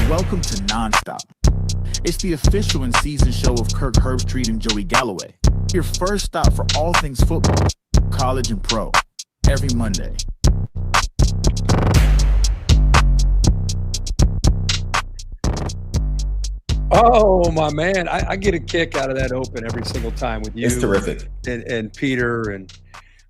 Welcome to Nonstop. It's the official and season show of Kirk, Herbstreit, and Joey Galloway. Your first stop for all things football, college and pro, every Monday. Oh, my man. I get a kick out of that open every single time with you. It's terrific. And Peter and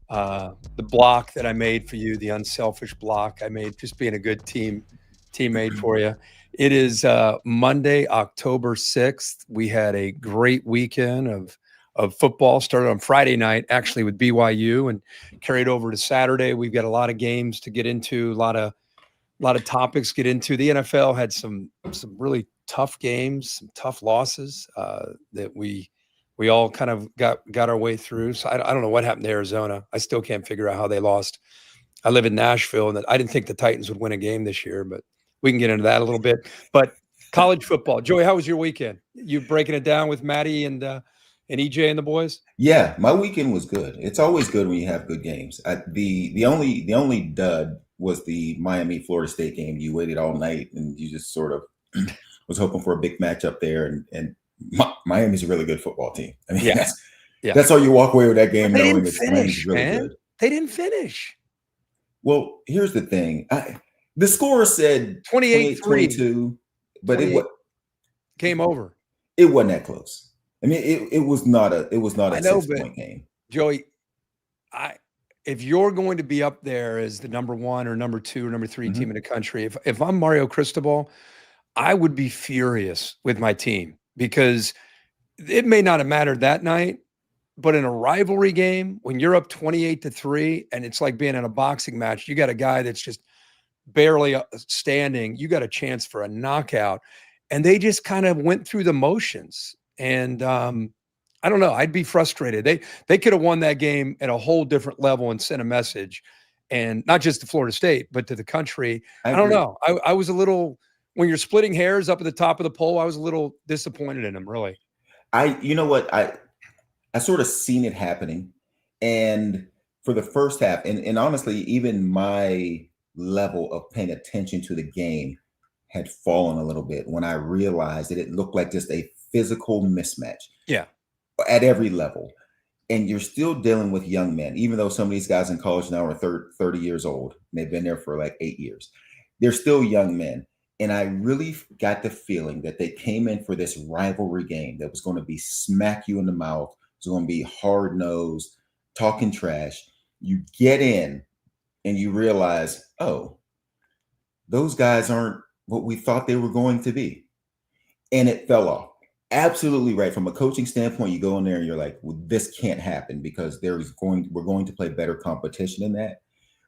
the block that I made for you, the unselfish block I made, just being a good teammate for you. It is Monday, October 6th. We had a great weekend of football. Started on Friday night, actually, with BYU and carried over to Saturday. We've got a lot of games to get into, a lot of topics to get into. The NFL had some really tough games, some tough losses that we all kind of got our way through. So I don't know what happened to Arizona. I still can't figure out how they lost. I live in Nashville, and I didn't think the Titans would win a game this year, but we can get into that a little bit. But college football, Joey, how was your weekend? You breaking it down with Maddie and EJ and the boys? Yeah, my weekend was good. It's always good when you have good games. The only dud was the Miami Florida State game. You waited all night and you just sort of was hoping for a big matchup there. And Miami's a really good football team. I mean, that's all you walk away with that game knowing that Miami's really good. They didn't finish. Well, here's the thing. The score said 28-22, but it was game over. It wasn't that close. I mean, it was not a 6-point game. Joey, if you're going to be up there as the number one or number two or number three team in the country, if I'm Mario Cristobal, I would be furious with my team because it may not have mattered that night, but in a rivalry game, when you're up 28-3 and it's like being in a boxing match, you got a guy that's just barely standing, you got a chance for a knockout. And they just kind of went through the motions. And I don't know, I'd be frustrated. They could have won that game at a whole different level and sent a message, and not just to Florida State, but to the country. I don't know. I was a little, when you're splitting hairs up at the top of the poll, I was a little disappointed in them, really. You know what? I sort of seen it happening. And for the first half, and honestly, even my level of paying attention to the game had fallen a little bit when I realized that it looked like just a physical mismatch. Yeah. At every level. And you're still dealing with young men, even though some of these guys in college now are 30 years old. And they've been there for like 8 years. They're still young men. And I really got the feeling that they came in for this rivalry game that was going to be smack you in the mouth. It was going to be hard-nosed, talking trash. You get in and you realize, oh, those guys aren't what we thought they were going to be. And it fell off. Absolutely right. From a coaching standpoint, you go in there and you're like, well, this can't happen because we're going to play better competition in that.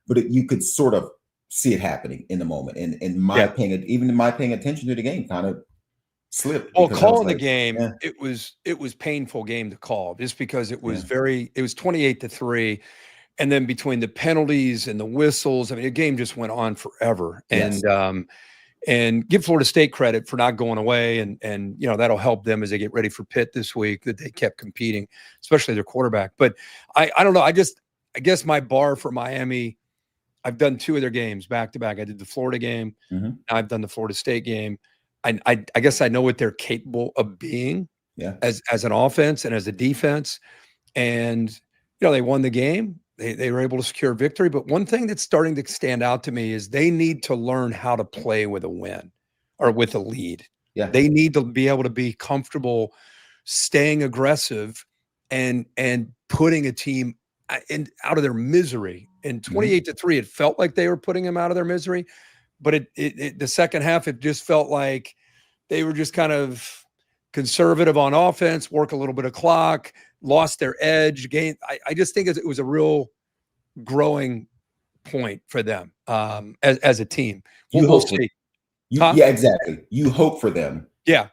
But you could sort of see it happening in the moment. And my paying attention to the game kind of slipped. Well, calling the game, it was painful game to call just because it was it was 28-3. And then between the penalties and the whistles, I mean, the game just went on forever. Yes. And give Florida State credit for not going away. And you know, that'll help them as they get ready for Pitt this week, that they kept competing, especially their quarterback. But I don't know. I guess my bar for Miami, I've done 2 of their games back to back. I did the Florida game. Now I've done the Florida State game. I guess I know what they're capable of being as an offense and as a defense. And, you know, they won the game. They were able to secure victory. But one thing that's starting to stand out to me is they need to learn how to play with a win or with a lead. Yeah. They need to be able to be comfortable staying aggressive and putting a team out of their misery. And 28-3, it felt like they were putting them out of their misery. But the second half, it just felt like they were just kind of conservative on offense, work a little bit of clock, lost their edge. I just think it was a real growing point for them as a team. We'll see. Yeah, exactly. You hope for them. Yeah.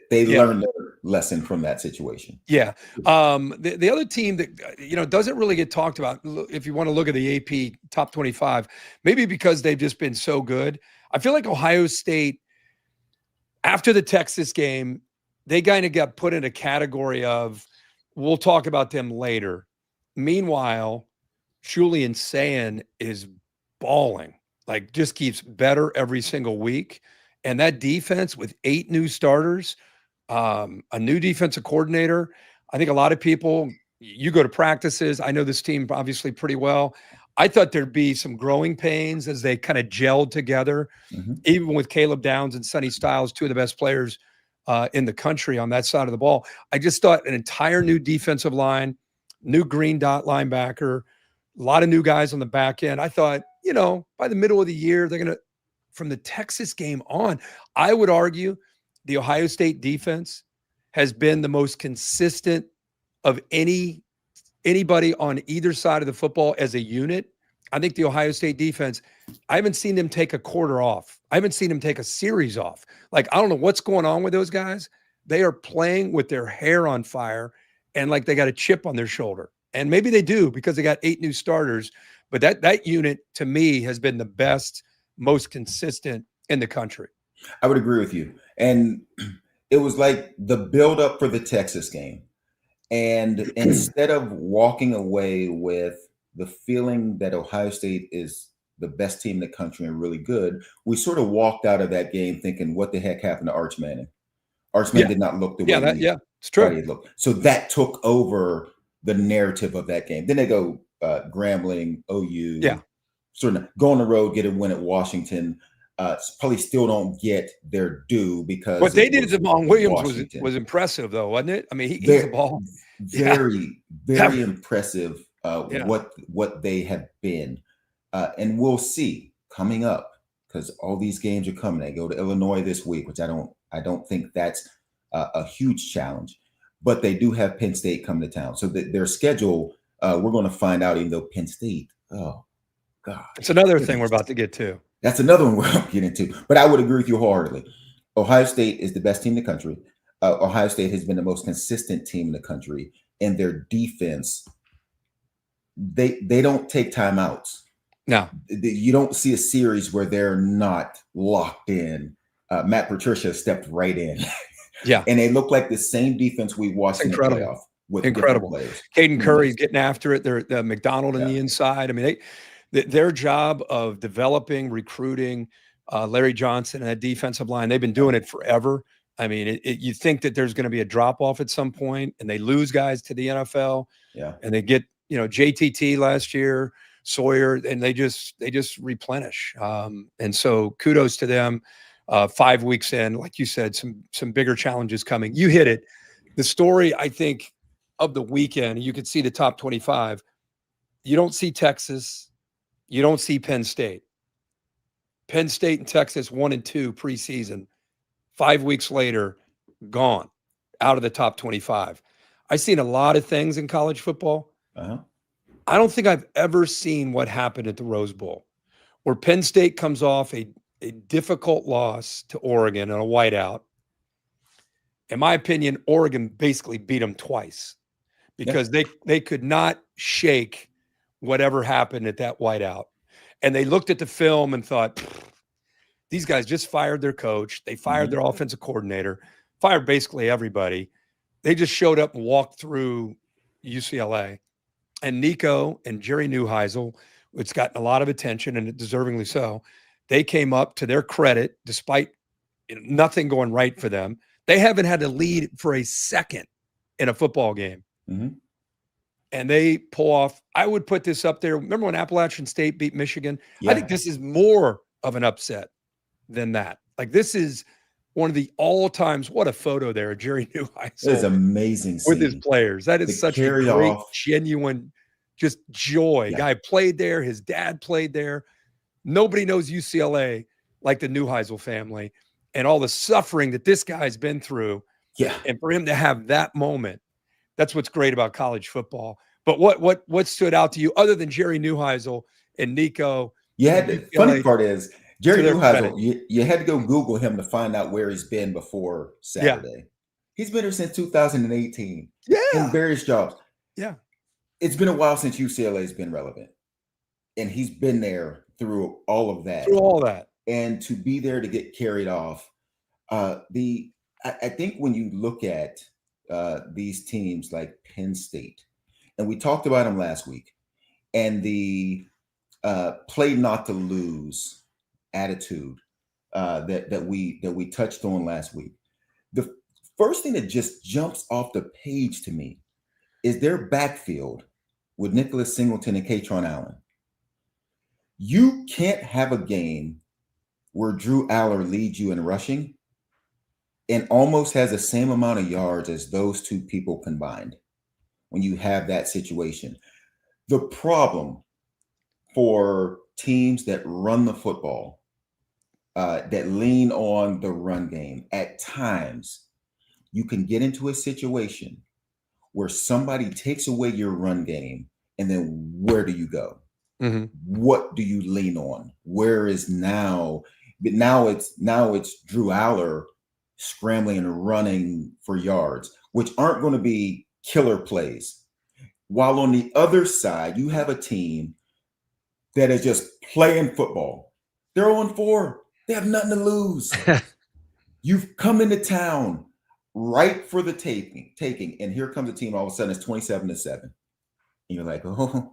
They learned their lesson from that situation. Yeah. The other team that, you know, doesn't really get talked about, if you want to look at the AP top 25, maybe because they've just been so good. I feel like Ohio State, after the Texas game, they kind of got put in a category of, we'll talk about them later. Meanwhile, Julian Sayin is balling, like just keeps better every single week. And that defense with 8 new starters, a new defensive coordinator. I think a lot of people, you go to practices. I know this team obviously pretty well. I thought there'd be some growing pains as they kind of gelled together, even with Caleb Downs and Sonny Styles, 2 of the best players in the country on that side of the ball. I just thought an entire new defensive line, new green dot linebacker, a lot of new guys on the back end. I thought, by the middle of the year, they're going to, from the Texas game on, I would argue the Ohio State defense has been the most consistent of anybody on either side of the football as a unit. I think the Ohio State defense, I haven't seen them take a quarter off. I haven't seen them take a series off. Like, I don't know what's going on with those guys. They are playing with their hair on fire and like they got a chip on their shoulder. And maybe they do because they got 8 new starters. But that unit, to me, has been the best, most consistent in the country. I would agree with you. And it was like the buildup for the Texas game. And instead of walking away with the feeling that Ohio State is the best team in the country and really good, we sort of walked out of that game thinking, what the heck happened to Arch Manning? Arch Manning did not look the way it's true. he looked. So that took over the narrative of that game. Then they go Grambling, OU, sort of go on the road, get a win at Washington. Probably still don't get their due because what they did to Devon Williams was impressive, though, wasn't it? I mean, he's the ball. Very impressive what they have been. And we'll see coming up because all these games are coming. They go to Illinois this week, which I don't think that's a huge challenge. But they do have Penn State coming to town. So their schedule, we're going to find out, even though Penn State, oh, God. It's another thing we're about to get to. That's another one we're getting into. But I would agree with you wholeheartedly. Ohio State is the best team in the country. Ohio State has been the most consistent team in the country. And their defense, they don't take timeouts. No. You don't see a series where they're not locked in. Matt Patricia stepped right in. Yeah. And they look like the same defense we watched in the playoff with incredible players. Caden Curry's getting after it. They're McDonald in the inside. I mean, their job of developing, recruiting Larry Johnson and that defensive line, they've been doing it forever. I mean, you think that there's going to be a drop off at some point, and they lose guys to the NFL. Yeah. And they get, JTT last year, Sawyer, and they just replenish. And so kudos to them. 5 weeks in, like you said, some bigger challenges coming. You hit it. The story, I think, of the weekend, you could see the top 25. You don't see Texas. You don't see Penn State. Penn State and Texas 1 and 2 preseason. 5 weeks later, gone out of the top 25. I've seen a lot of things in college football. I don't think I've ever seen what happened at the Rose Bowl, where Penn State comes off a difficult loss to Oregon on a whiteout. In my opinion, Oregon basically beat them twice because they could not shake whatever happened at that whiteout. And they looked at the film and thought, these guys just fired their coach. They fired their offensive coordinator, fired basically everybody. They just showed up and walked through UCLA. And Nico and Jerry Neuheisel, it's gotten a lot of attention, and deservingly so, they came up, to their credit, despite nothing going right for them. They haven't had to lead for a second in a football game. And they pull off, I would put this up there. Remember when Appalachian State beat Michigan? I think this is more of an upset than that. Like, this is one of the all-times, what a photo there, Jerry Neuheisel. It's amazing with his players. That is such a great, genuine, just joy. Guy played there. His dad played there. Nobody knows UCLA like the Neuheisel family and all the suffering that this guy's been through. And for him to have that moment, that's what's great about college football. But what stood out to you other than Jerry Neuheisel and Nico? The funny part is Jerry Neuheisel, you had to go Google him to find out where he's been before Saturday. He's been here since 2018. In various jobs. It's been a while since UCLA has been relevant. And he's been there through all of that. And to be there to get carried off. I think when you look at these teams like Penn State, and we talked about them last week, and the play not to lose attitude that we touched on last week. The first thing that just jumps off the page to me is their backfield with Nicholas Singleton and Katron Allen. You can't have a game where Drew Aller leads you in rushing and almost has the same amount of yards as those two people combined when you have that situation. The problem for teams that run the football, that lean on the run game, at times you can get into a situation where somebody takes away your run game, and then where do you go? Mm-hmm. What do you lean on? Where is now? But now it's Drew Aller scrambling and running for yards, which aren't going to be killer plays. While on the other side, you have a team that is just playing football. They're 0-4. They have nothing to lose. You've come into town right for the taking, and here comes a team. All of a sudden, it's 27-7, and you're like, oh.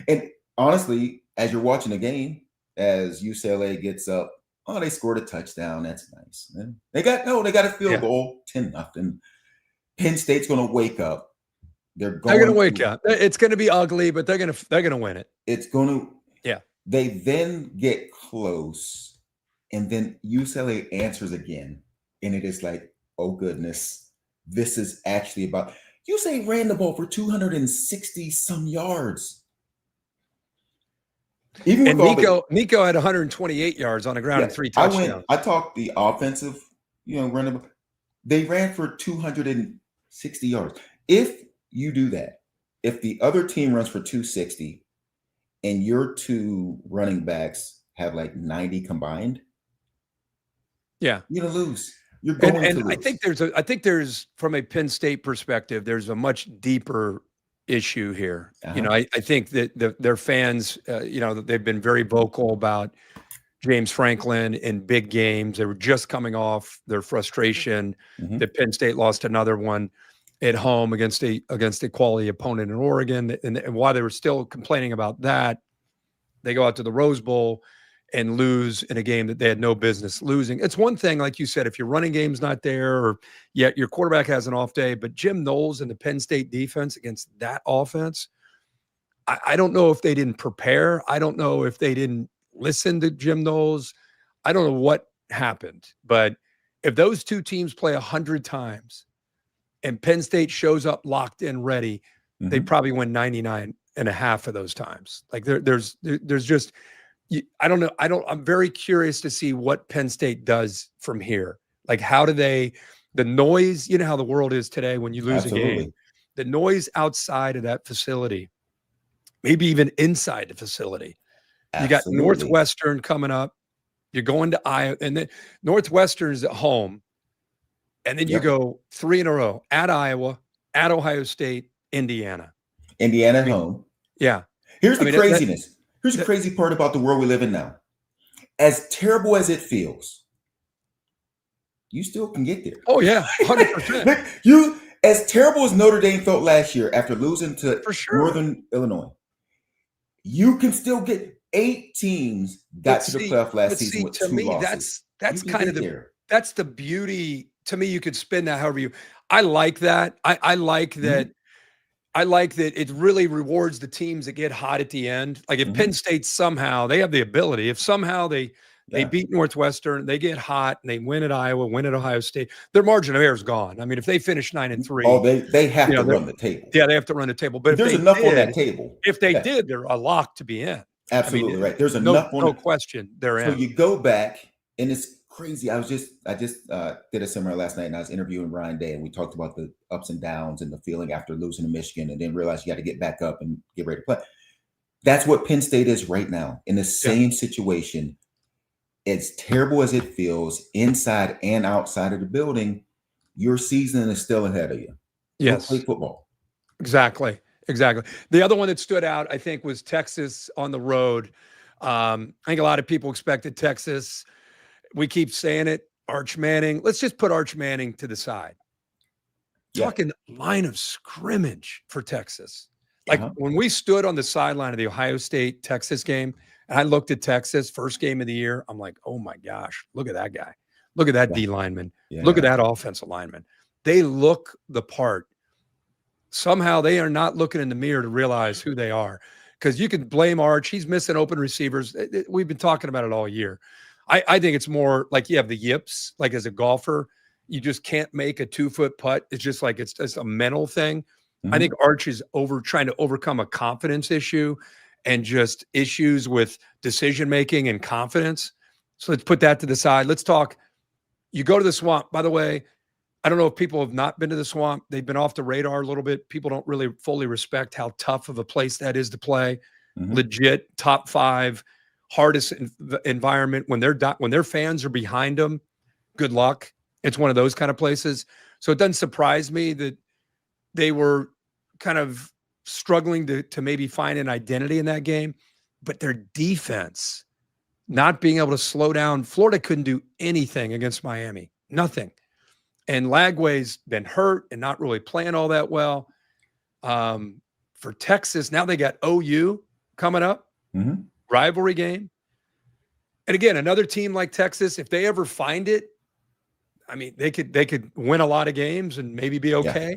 And honestly, as you're watching the game, as UCLA gets up, oh, they scored a touchdown. That's nice. And they got a field goal, 10-0. Penn State's going to wake up. They're going to wake up. It's going to be ugly, but they're going to win it. It's going to. Yeah. They then get close, and then UCLA answers again, and it is like, oh goodness, this is actually about. UCLA ran the ball for 260 some yards. Even and Nico had 128 yards on the ground and 3 touchdowns. I talked the offensive, running. They ran for 260 yards. If you do that, if the other team runs for 260 and your two running backs have like 90 combined, you're gonna lose. You're going to lose. I think there's from a Penn State perspective, there's a much deeper issue here. Uh-huh. I think that their fans, they've been very vocal about James Franklin in big games. They were just coming off their frustration that Penn State lost another one at home against a quality opponent in Oregon. And while they were still complaining about that, they go out to the Rose Bowl and lose in a game that they had no business losing. It's one thing, like you said, if your running game's not there or yet your quarterback has an off day, but Jim Knowles and the Penn State defense against that offense, I don't know if they didn't prepare. I don't know if they didn't listen to Jim Knowles. I don't know what happened, but if those two teams play 100 times and Penn State shows up locked in ready, they probably win 99 and a half of those times. Like there's just, I don't know. I'm very curious to see what Penn State does from here. Like, how do the noise, how the world is today when you lose a game, the noise outside of that facility, maybe even inside the facility. You got Northwestern coming up. You're going to Iowa, and then Northwestern's at home. And then you go 3 in a row at Iowa, at Ohio State, Indiana. Indiana home. Yeah. Here's the craziness. Here's the crazy part about the world we live in now. As terrible as it feels, you still can get there. Oh, yeah, 100%. As terrible as Notre Dame felt last year after losing to Northern Illinois, you can still get 8 teams got to the playoff last season with 2 losses. That's kind of that's the beauty. To me, you could spin that however you. I like that. I like that. I like that it really rewards the teams that get hot at the end. Like if Penn State somehow, they have the ability, if somehow they beat Northwestern, they get hot and they win at Iowa, win at Ohio State, their margin of error is gone. I mean, if they finish 9-3, they have to run the table. Yeah, they have to run the table. But there's enough on that table. If they did, they're a lock to be in. Absolutely right. There's enough on no question they're in. So you go back, and it's crazy. I just did a seminar last night, and I was interviewing Ryan Day, and we talked about the ups and downs and the feeling after losing to Michigan, and then realized you got to get back up and get ready to play. That's what Penn State is right now, in the same situation. As terrible as it feels, inside and outside of the building, your season is still ahead of you. Yes, play football. Exactly. The other one that stood out, I think, was Texas on the road. I think a lot of people expected Texas. We keep saying it, Arch Manning. Let's just put Arch Manning to the side. Talking line of scrimmage for Texas. Like when we stood on the sideline of the Ohio State-Texas game, And I looked at Texas, first game of the year. I'm like, oh my gosh, look at that guy. Look at that Yeah. D lineman. Yeah. Look at that offensive lineman. They look the part. Somehow they are not looking in the mirror to realize who they are. Because you can blame Arch. He's missing open receivers. We've been talking about it all year. I think it's more like you have the yips, like as a golfer, you just can't make a 2-foot putt. It's just like it's a mental thing. I think Arch is trying to overcome a confidence issue and just issues with decision making and confidence. So let's put that to the side. Let's talk. You go to the Swamp. By the way, I don't know if people have not been to the Swamp. They've been off the radar a little bit. People don't really fully respect how tough of a place that is to play. Legit top 5 hardest environment when their fans are behind them. Good luck. It's one of those kind of places. So it doesn't surprise me that they were kind of struggling to maybe find an identity in that game, but their defense not being able to slow down. Florida couldn't do anything against Miami, nothing. And Lagway's been hurt and not really playing all that well. For Texas, now they got OU coming up, rivalry game. And again, another team like Texas, if they ever find it, I mean, they could win a lot of games and maybe be okay. Yeah.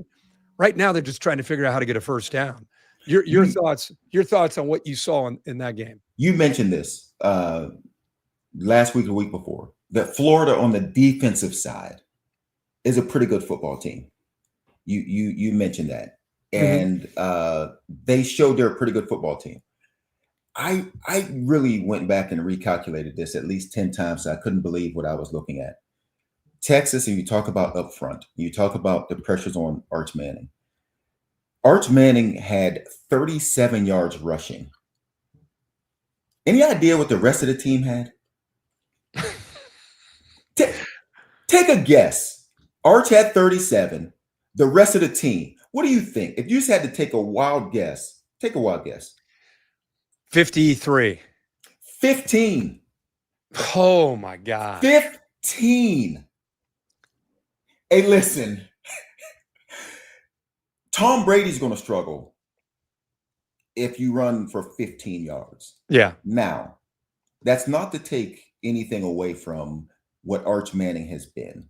Right now, they're just trying to figure out how to get a first down. Your thoughts on what you saw in that game? You mentioned this last week or week before, that Florida on the defensive side is a pretty good football team. You mentioned that, and they showed they're a pretty good football team. I really went back and recalculated this at least 10 times. I couldn't believe what I was looking at. Texas, and you talk about up front, you talk about the pressures on Arch Manning. Arch Manning had 37 yards rushing. Any idea what the rest of the team had? Take a guess. Arch had 37. The rest of the team, what do you think? If you just had to take a wild guess, take a wild guess. 53. 15. Oh, my God. 15. Hey, listen. Tom Brady's going to struggle if you run for 15 yards. Yeah. Now, that's not to take anything away from what Arch Manning has been.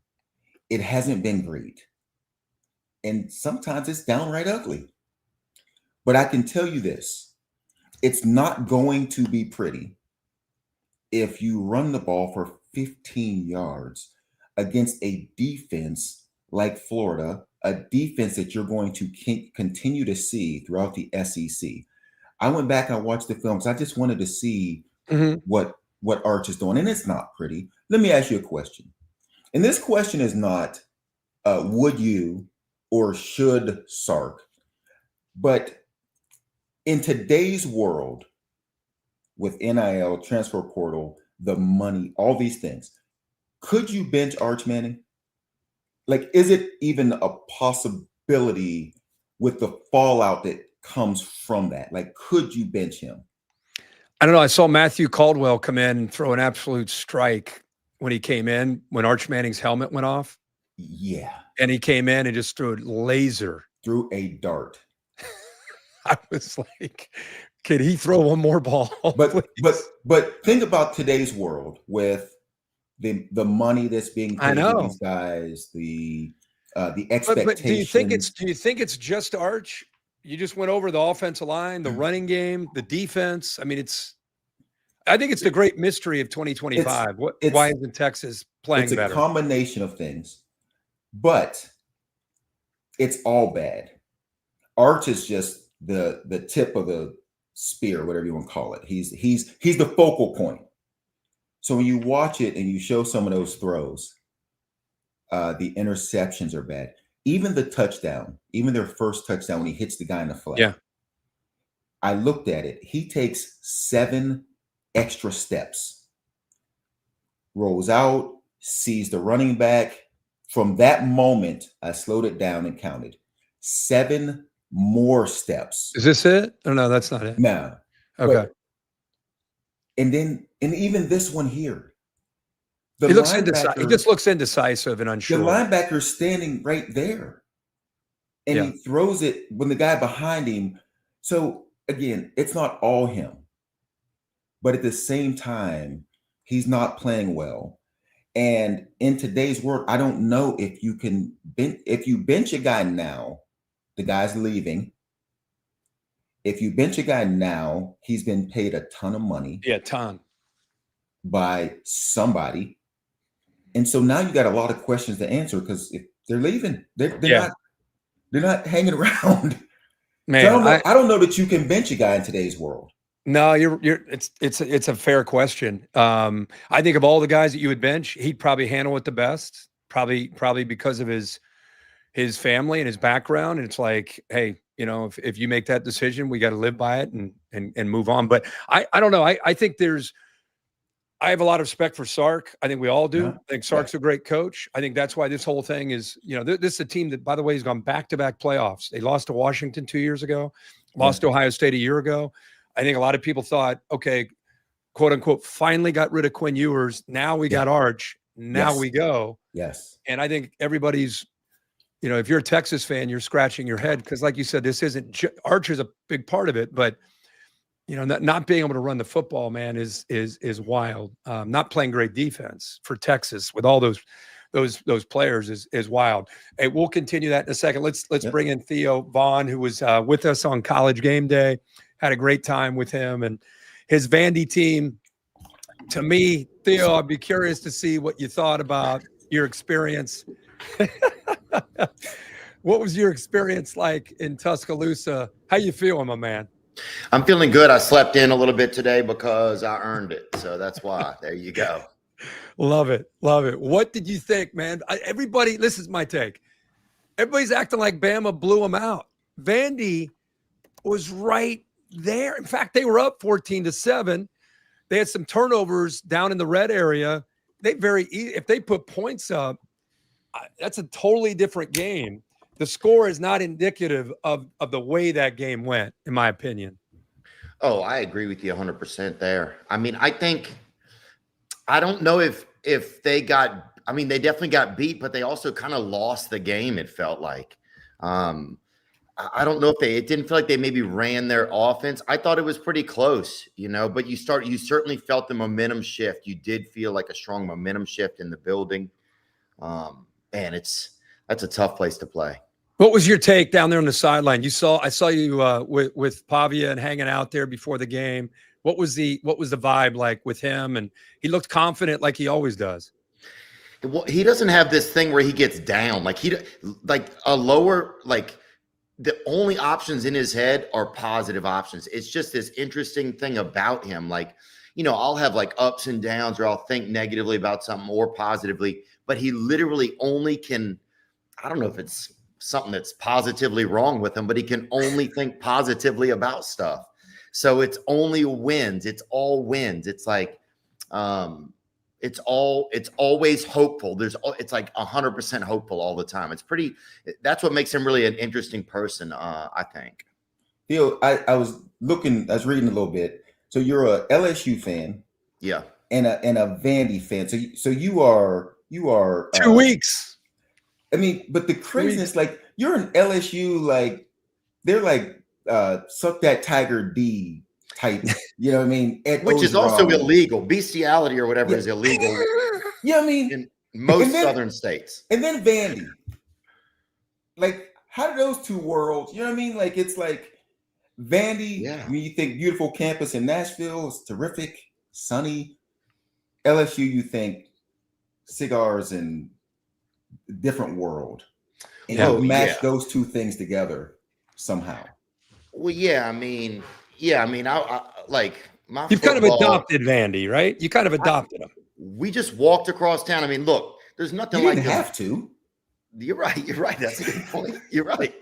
It hasn't been great. And sometimes it's downright ugly. But I can tell you this. It's not going to be pretty if you run the ball for 15 yards against a defense like Florida, a defense that you're going to continue to see throughout the SEC. I went back and watched the films. I just wanted to see what Arch is doing, and it's not pretty. Let me ask you a question. And this question is not would you or should Sark, but in today's world with NIL, transfer portal, the money, all these things, could you bench Arch Manning? Like, is it even a possibility with the fallout that comes from that? Like, could you bench him? I don't know. I saw Matthew Caldwell come in and throw an absolute strike when he came in, when Arch Manning's helmet went off. Yeah. And he came in and just threw a laser. Threw a dart. I was like, can he throw one more ball? But think about today's world with the money that's being paid to these guys, the expectations. But do you think it's just Arch? You just went over the offensive line, the running game, the defense. I mean, I think it's the great mystery of 2025. Why isn't Texas playing better? It's a combination of things, but it's all bad. Arch is just the tip of the spear, whatever you want to call it. He's the focal point. So when you watch it and you show some of those throws, the interceptions are bad. Even the touchdown, even their first touchdown when he hits the guy in the flat. Yeah. I looked at it. He takes 7 extra steps, rolls out, sees the running back. From that moment, I slowed it down and counted 7 more steps. Is this it? Oh, no, that's not it. No. Okay. And even this one here. He just looks indecisive and unsure. The linebacker's standing right there. And he throws it when the guy behind him. So again, it's not all him. but at the same time, he's not playing well. And in today's world, I don't know if you can if you bench a guy now, the guy's leaving. If you bench a guy now, he's been paid a ton of money. Yeah, ton. By somebody. And so now you got a lot of questions to answer because if they're leaving, they're not hanging around. Man, So I don't know that you can bench a guy in today's world. No, it's a fair question. I think of all the guys that you would bench, he'd probably handle it the best, probably because of his family and his background. And it's like, hey, you know, if you make that decision, we got to live by it and move on. But I don't know. I think I have a lot of respect for Sark. I think we all do. Yeah. I think Sark's a great coach. I think that's why this whole thing is, you know, this is a team that, by the way, has gone back-to-back playoffs. They lost to Washington 2 years ago, lost to Ohio State a year ago. I think a lot of people thought, okay, quote unquote, finally got rid of Quinn Ewers. Now we got Arch. Now we go. Yes. And I think everybody's, you know, if you're a Texas fan, you're scratching your head because, like you said, this isn't Arch is a big part of it, but you know, not being able to run the football, man, is wild. Not playing great defense for Texas with all those players is wild. Hey, we'll continue that in a second. Let's bring in Theo Vaughn, who was with us on College Game Day. Had a great time with him and his Vandy team. To me, Theo, I'd be curious to see what you thought about your experience. What was your experience like in Tuscaloosa? How you feeling, my man? I'm feeling good. I slept in a little bit today because I earned it. So that's why. There you go. Love it. Love it. What did you think, man? Everybody, this is my take. Everybody's acting like Bama blew them out. Vandy was right there. In fact, they were up 14-7. They had some turnovers down in the red area. If they put points up, that's a totally different game. The score is not indicative of the way that game went, in my opinion. Oh, I agree with you 100% there. I mean, I don't know if they got, I mean, they definitely got beat, but they also kind of lost the game, it felt like. I don't know if it didn't feel like they maybe ran their offense. I thought it was pretty close, you know, but you certainly felt the momentum shift. You did feel like a strong momentum shift in the building. And that's a tough place to play. What was your take down there on the sideline? I saw you with Pavia and hanging out there before the game. What was the vibe like with him? And he looked confident like he always does. Well, he doesn't have this thing where he gets down. The only options in his head are positive options. It's just this interesting thing about him. Like, you know, I'll have like ups and downs, or I'll think negatively about something or positively, but he literally only can, I don't know if it's something that's positively wrong with him, but he can only think positively about stuff. So it's only wins. It's all wins. It's like, it's always hopeful. It's like 100% hopeful all the time. That's what makes him really an interesting person, I think. Theo, I was reading a little bit. So you're a LSU fan. Yeah. And a Vandy fan. So you are 2 weeks. I mean, but the craziness, like you're an LSU, like they're like suck that Tiger D type, you know what I mean? Which is also illegal. Bestiality or whatever is illegal. Yeah, I mean, in most southern states. And then Vandy. Like, how do those two worlds, you know what I mean? Like, it's like Vandy, when you think beautiful campus in Nashville, it's terrific, sunny. LSU, you think cigars and different world. And you match those two things together somehow. Well, I mean, I like my. You've kind of adopted Vandy, right? You kind of adopted him. We just walked across town. I mean, look, there's nothing you like didn't have to. You're right. That's a good point. You're right.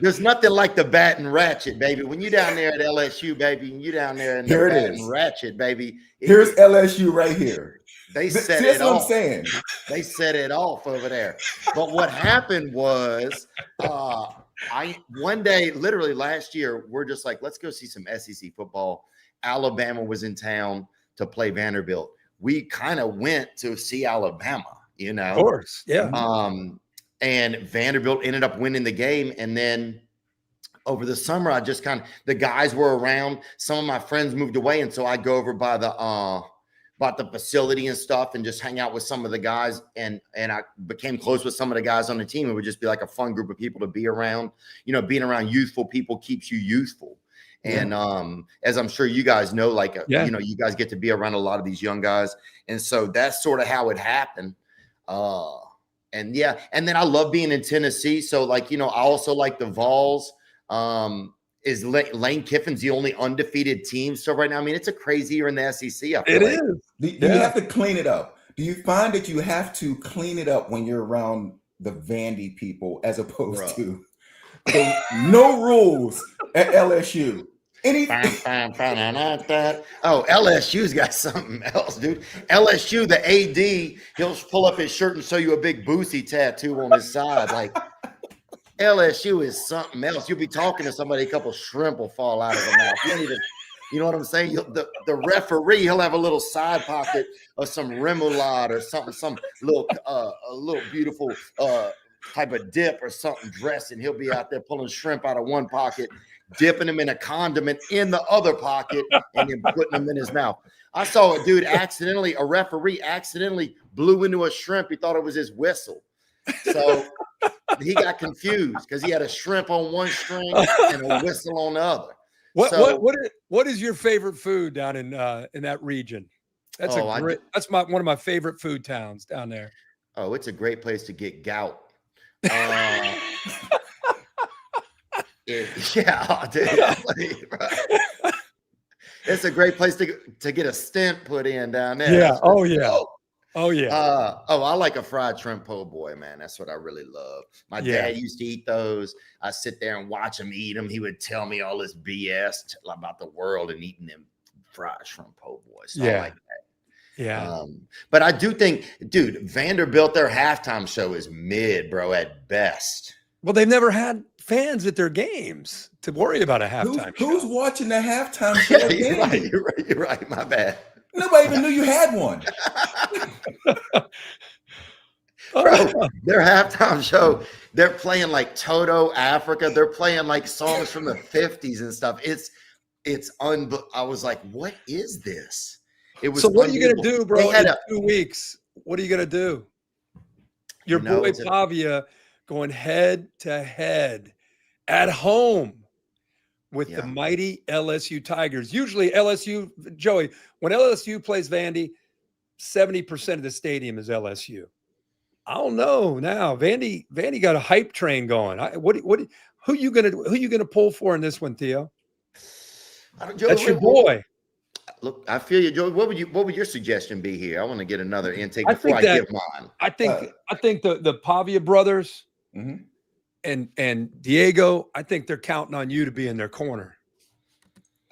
There's nothing like the bat and ratchet, baby. When you're down there at LSU, baby, and you're down there in the bat and ratchet, baby. Here's LSU right here. They set that's it what off. I'm saying. They set it off over there. But what happened was, one day, literally last year, we're just like, let's go see some SEC football. Alabama was in town to play Vanderbilt. We kind of went to see Alabama, you know. Of course, yeah. And Vanderbilt ended up winning the game. And then over the summer, I just the guys were around. Some of my friends moved away, and so I go over by the facility and stuff and just hang out with some of the guys. And I became close with some of the guys on the team. It would just be like a fun group of people to be around. You know, being around youthful people keeps you youthful. And as I'm sure you guys know, like, you know, you guys get to be around a lot of these young guys. And so that's sort of how it happened. And then I love being in Tennessee. So, like, you know, I also like the Vols. Is Lane Kiffin's the only undefeated team still right now? I mean, it's a crazy year in the SEC. I feel It like. is. Do you have to clean it up? Do you find that you have to clean it up when you're around the Vandy people as opposed to no rules at LSU? Oh, LSU's got something else, dude. LSU, the AD, he'll pull up his shirt and show you a big Boosie tattoo on his side. Like, LSU is something else. You'll be talking to somebody, a couple shrimp will fall out of their mouth. You know what I'm saying? The referee, he'll have a little side pocket of some remoulade or something, some little a little beautiful type of dip or something dressing. He'll be out there pulling shrimp out of one pocket, dipping them in a condiment in the other pocket, and then putting them in his mouth. I saw a dude a referee accidentally blew into a shrimp. He thought it was his whistle. So he got confused because he had a shrimp on one string and a whistle on the other. What is your favorite food down in that region? That's one of my favorite food towns down there. Oh, it's a great place to get gout. Dude. It's a great place to get a stent put in down there. Yeah. Oh yeah. Oh yeah. I like a fried shrimp po' boy, man. That's what I really love. My dad used to eat those. I sit there and watch him eat them. He would tell me all this BS about the world and eating them fried shrimp po' boys. So I like that. Yeah. But I do think, dude, Vanderbilt, their halftime show is mid, bro, at best. Well, they've never had fans at their games to worry about a halftime show. Who's watching the halftime show? You're right. My bad. Nobody even knew you had one. Bro, their halftime show, they're playing like Toto Africa. They're playing like songs from the 50s and stuff. I was like, what is this? It was. So what are you going to do, bro, in 2 weeks? What are you going to do? Your boy Pavia going head to head at home with the mighty LSU Tigers. Usually LSU, Joey, when LSU plays Vandy, 70% of the stadium is LSU. I don't know now. Vandy got a hype train going. Who you gonna pull for in this one, Theo? That's your boy. Look, I feel you, Joey. What would your suggestion be here? I want to get another intake before I give mine. I think the Pavia brothers and Diego, I think they're counting on you to be in their corner.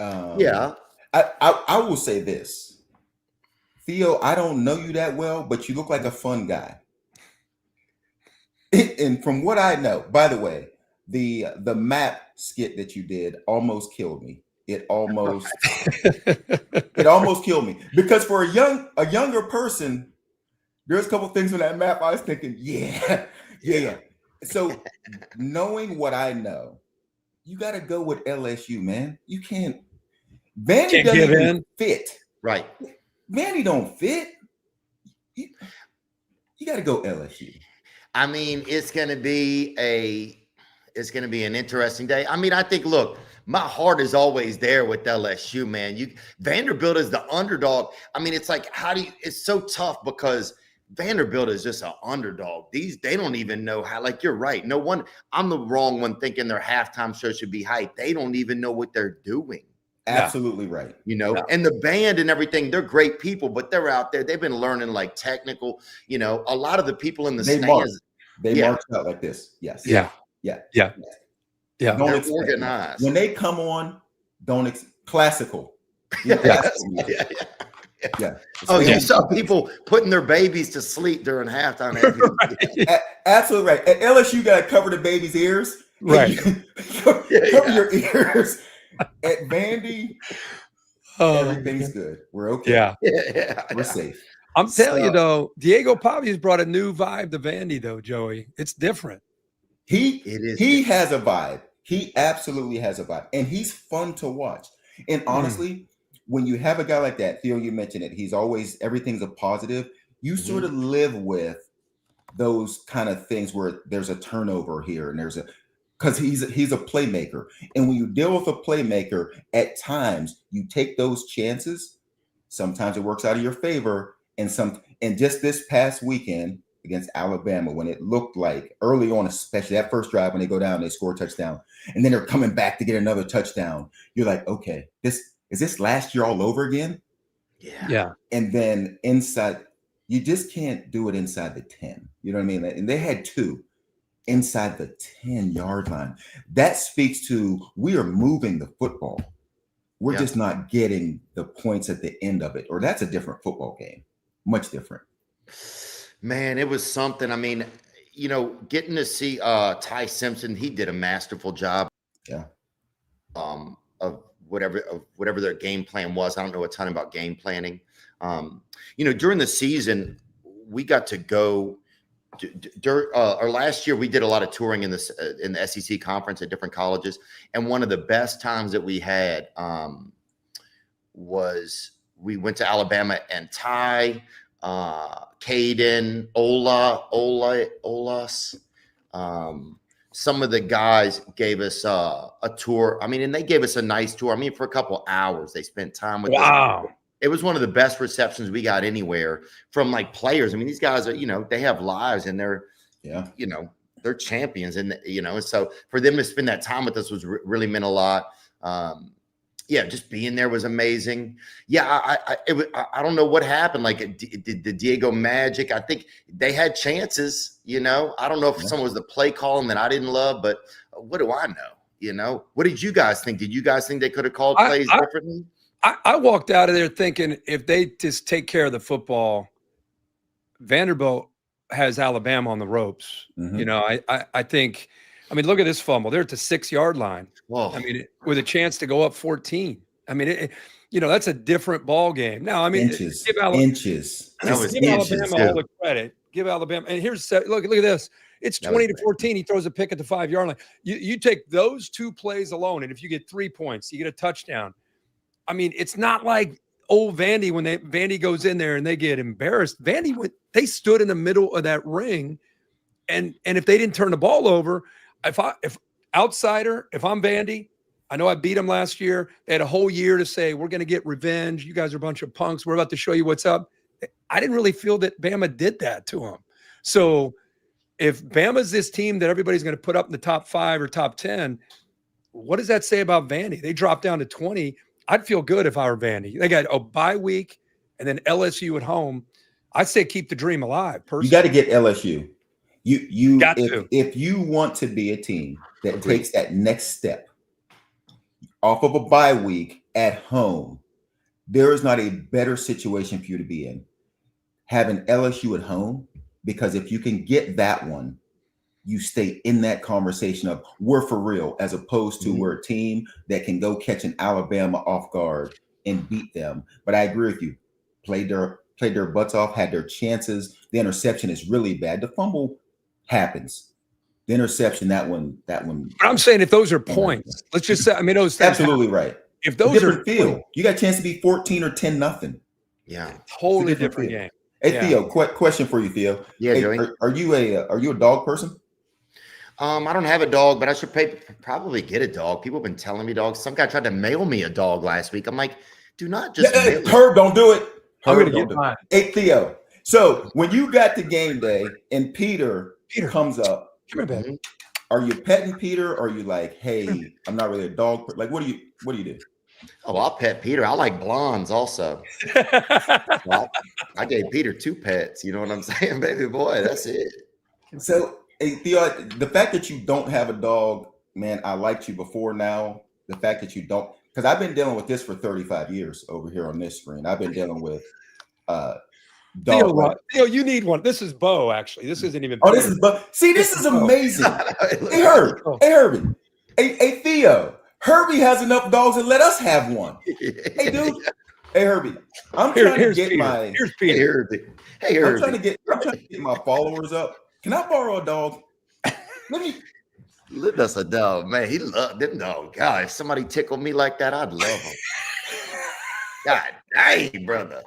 I will say this. Theo, I don't know you that well, but you look like a fun guy. And from what I know, by the way, the map skit that you did almost killed me. It almost killed me because for a younger person, there's a couple things on that map I was thinking, yeah. So knowing what I know, you got to go with LSU, man. You can't. Vandy doesn't even fit. Right. Vandy don't fit. You got to go LSU. I mean, it's going to be an interesting day. I mean, I think, look, my heart is always there with LSU, man. Vanderbilt is the underdog. I mean, it's like, it's so tough because Vanderbilt is just an underdog. They don't even know how, like, you're right. No one, I'm the wrong one thinking their halftime show should be hyped. They don't even know what they're doing. Absolutely right. You know, and the band and everything, they're great people, but they're out there. They've been learning like technical, you know, a lot of the people in the stands. They march out like this. Yes. Yeah. They're organized. When they come on, classical. Yeah. Oh, you saw people putting their babies to sleep during halftime. Absolutely right. At LSU, you got to cover the baby's ears. Right. Cover your ears. At Vandy, everything's good. We're okay. We're safe. I'm telling you though, Diego Pavia's brought a new vibe to Vandy though, Joey. It's different. He has a vibe. He absolutely has a vibe, and he's fun to watch. And honestly, when you have a guy like that, Theo, you mentioned it, he's always, everything's a positive. You sort of live with those kind of things where there's a turnover here and because he's a playmaker. And when you deal with a playmaker, at times you take those chances. Sometimes it works out of your favor. And just this past weekend against Alabama, when it looked like early on, especially that first drive, when they go down, they score a touchdown, and then they're coming back to get another touchdown. You're like, okay, is this last year all over again? Yeah. And then inside, you just can't do it inside the 10. You know what I mean? And they had 2 inside the 10-yard line. That speaks to, we are moving the football. We're just not getting the points at the end of it. Or that's a different football game. Much different. Man, it was something. I mean, getting to see Ty Simpson, he did a masterful job. Yeah. Of whatever their game plan was. I don't know a ton about game planning. During the season, we got to go. Or last year, we did a lot of touring in the SEC conference at different colleges, and one of the best times that we had was we went to Alabama, and Ty, Caden, Olas, some of the guys gave us a tour. I mean, and they gave us a nice tour. I mean, for a couple hours, they spent time with us. Wow. It was one of the best receptions we got anywhere from like players. I mean, these guys are, they have lives, and they're, they're champions. And, so for them to spend that time with us was really meant a lot. Just being there was amazing. Yeah. I don't know what happened. Like the Diego Magic, I think they had chances, I don't know if someone was the play calling that I didn't love, but what do I know? What did you guys think? Did you guys think they could have called plays differently? I walked out of there thinking if they just take care of the football, Vanderbilt has Alabama on the ropes. I think, look at this fumble. They're at the 6-yard line. Whoa. With a chance to go up 14. That's a different ball game. Now, inches. Give Inches. Alabama all the credit. Give Alabama. And look at this. It's 20-14. He throws a pick at the 5-yard line. You take those 2 plays alone, and if you get 3 points, you get a touchdown. It's not like old Vandy when Vandy goes in there and they get embarrassed. They stood in the middle of that ring, and if they didn't turn the ball over, if I'm Vandy, I know I beat them last year. They had a whole year to say, we're going to get revenge. You guys are a bunch of punks. We're about to show you what's up. I didn't really feel that Bama did that to them. So if Bama's this team that everybody's going to put up in the top 5 or top 10, what does that say about Vandy? They dropped down to 20. I'd feel good if I were Vandy. They got a bye week and then LSU at home. I'd say keep the dream alive. Personally. You got to get LSU. If you want to be a team that takes that next step off of a bye week at home, there is not a better situation for you to be in. Having LSU at home, because if you can get that one, you stay in that conversation of we're for real, as opposed to we're a team that can go catch an Alabama off guard and beat them. But I agree with you. Played their butts off, had their chances. The interception is really bad. The fumble happens. The interception, that one. But I'm saying if those are points, let's just say, those things absolutely happen. Right. If those are field, you got a chance to be 14 or 10-0. Yeah, totally different game. Hey Theo, question for you, Theo. Yeah, hey, Joey. Are you a dog person? I don't have a dog, but I should probably get a dog. People have been telling me dogs. Some guy tried to mail me a dog last week. I'm like, do not just mail Herb, don't do it. I'm going to get mine. Hey, Theo. So when you got to game day and Peter comes up, come here, baby. Are you petting Peter, or are you like, hey, I'm not really a dog person? Like, what do you do? Oh, I'll pet Peter. I like blondes also. Well, I gave Peter 2 pets. You know what I'm saying, baby boy? That's it. So, hey, Theo, the fact that you don't have a dog, man, I liked you before now. The fact that you don't, because I've been dealing with this for 35 years over here on this screen. I've been dealing with dog. Theo, you need one. This is Bo, actually. This isn't even. Oh, this is Bo. See, this is amazing. Hey, Herb. Hey, Herbie. Hey, Theo. Herbie has enough dogs to let us have one. Hey, dude. Hey, Herbie. I'm trying to get my. Here's Peter. Hey, Herbie. I'm trying to get my followers up. Can I borrow a dog? Let me. That's a dog, man. He loved them dog. God, if somebody tickled me like that, I'd love him. God dang, brother.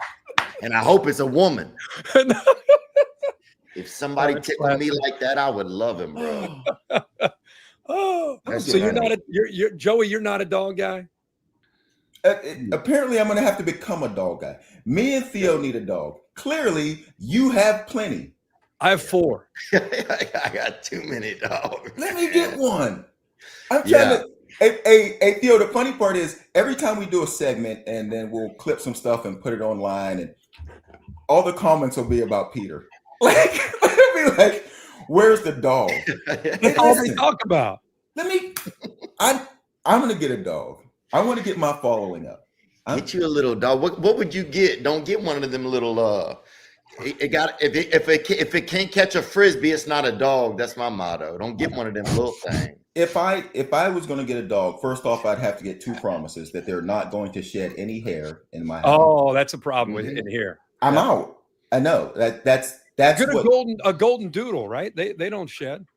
And I hope it's a woman. If somebody tickled me like that, I would love him, bro. Oh, That's so you're funny. not you're Joey, you're not a dog guy? Apparently, I'm going to have to become a dog guy. Me and Theo need a dog. Clearly, you have plenty. I have 4. I got too many dogs. Let me get one. I'm trying to. Hey, Theo, the funny part is every time we do a segment and then we'll clip some stuff and put it online, and all the comments will be about Peter. Like, it'll be like, where's the dog? That's all they talk about. I'm going to get a dog. I want to get my following up. Get you a little dog. What would you get? Don't get one of them little if it can't catch a frisbee, it's not a dog. That's my motto. Don't get one of them little things. If I was going to get a dog, first off, I'd have to get 2 promises that they're not going to shed any hair in my house. Oh, that's a problem with in here. I'm out. I know that's Good, what, a golden doodle, right? They don't shed.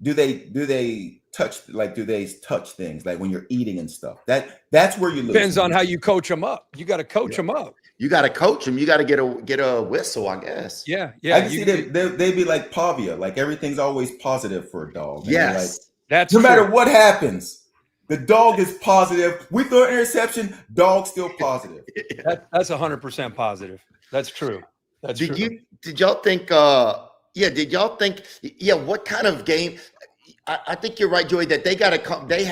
do they touch, like, do they touch things like when you're eating and stuff? That's where you lose. Depends on how you coach them up. You got to coach them up. You got to coach them. You got to get a whistle, I guess. Yeah. I can see they'd be like Pavia, like everything's always positive for a dog. Yes, like, that's no matter true. what happens, the dog is positive. We throw an interception, dog still positive. That's 100% positive. That's true. That's true. Did y'all think? Did y'all think? Yeah. What kind of game? I think you're right, Joey. That they got to come. They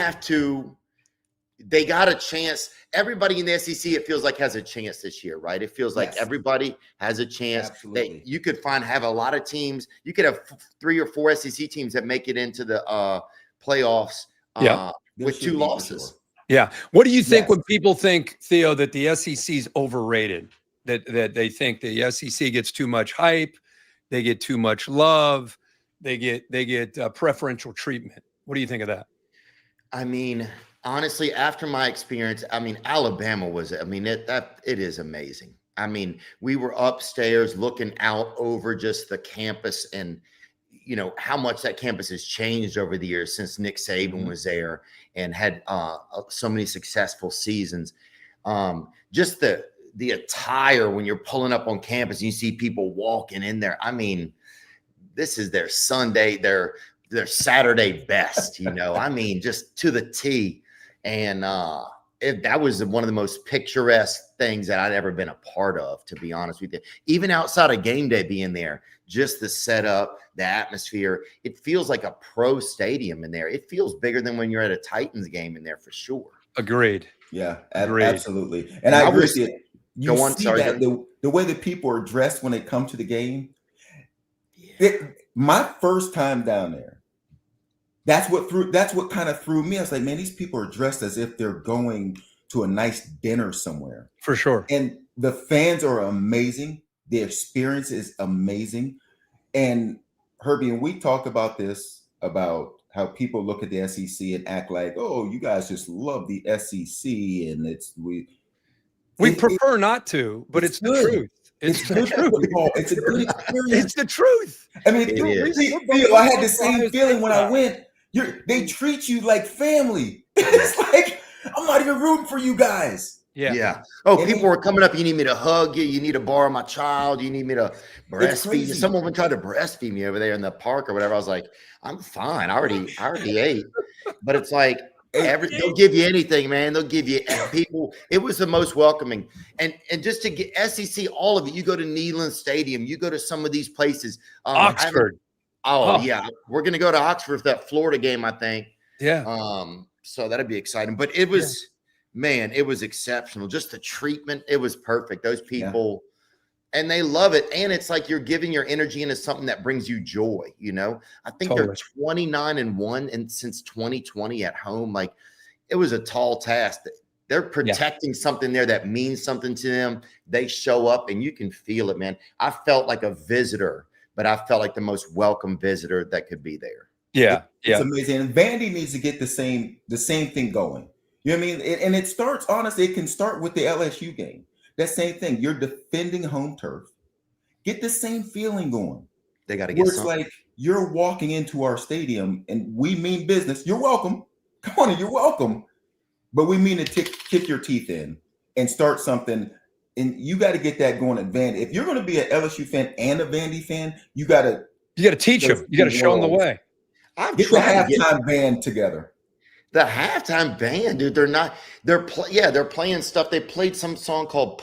got a chance. Everybody in the SEC, it feels like, has a chance this year, right? It feels like everybody has a chance. Absolutely. That you could have a lot of teams. You could have 3 or 4 SEC teams that make it into the playoffs. With 2 losses. Sure. Yeah. What do you think when people think, Theo, that the SEC is overrated? That they think the SEC gets too much hype, they get too much love, they get preferential treatment. What do you think of that? I mean, honestly, after my experience, I mean, Alabama was. I mean, it is amazing. I mean, we were upstairs looking out over just the campus, and you know how much that campus has changed over the years since Nick Saban was there and had so many successful seasons. Just the attire when you're pulling up on campus and you see people walking in there. I mean, this is their Sunday, their Saturday best, you know. I mean, just to the T. And that was one of the most picturesque things that I'd ever been a part of, to be honest with you. Even outside of game day being there, just the setup, the atmosphere, it feels like a pro stadium in there. It feels bigger than when you're at a Titans game in there for sure. Agreed. Yeah, Agreed. absolutely. And I agree with you. You Go on, see sorry, that the way that people are dressed when they come to the game. My first time down there, that's what kind of threw me. I was like, man, these people are dressed as if they're going to a nice dinner somewhere. For sure. And the fans are amazing. The experience is amazing. And Herbie, and we talked about this, about how people look at the SEC and act like, oh, you guys just love the SEC, and we prefer not to, but it's the truth. It's the truth. It's a good experience. It's the truth. I mean, Theo, I had the same feeling when I went. They treat you like family. It's like, I'm not even rooting for you guys. Yeah. Oh, people were coming up. You need me to hug you. You need to borrow my child. You need me to breastfeed you. Someone even tried to breastfeed me over there in the park or whatever. I was like, I'm fine. I already ate. But it's like, they'll give you anything, man. They'll give you people. It was the most welcoming. And just to get SEC, all of it. You go to Neyland Stadium. You go to some of these places. Oxford. Yeah. We're going to go to Oxford for that Florida game, I think. Yeah. So that'd be exciting. But it was, man, it was exceptional. Just the treatment. It was perfect. Those people, and they love it. And it's like you're giving your energy into something that brings you joy. You know, I think they're 29-1 and since 2020 at home. Like, it was a tall task. They're protecting something there that means something to them. They show up and you can feel it, man. I felt like a visitor, but I felt like the most welcome visitor that could be there. It's amazing. And Vandy needs to get the same thing going. You know what I mean? And it starts, honestly, it can start with the LSU game. That same thing. You're defending home turf. Get the same feeling going. They got to where get it's something. like you're walking into our stadium and we mean business. You're welcome. Come on, you're welcome. But we mean to kick your teeth in and start something. And you got to get that going at Vandy. If you're going to be an LSU fan and a Vandy fan, you got to teach them. You got to show them the way. I'm get the trying to halftime band together. the halftime band, dude. They're playing stuff. They played some song called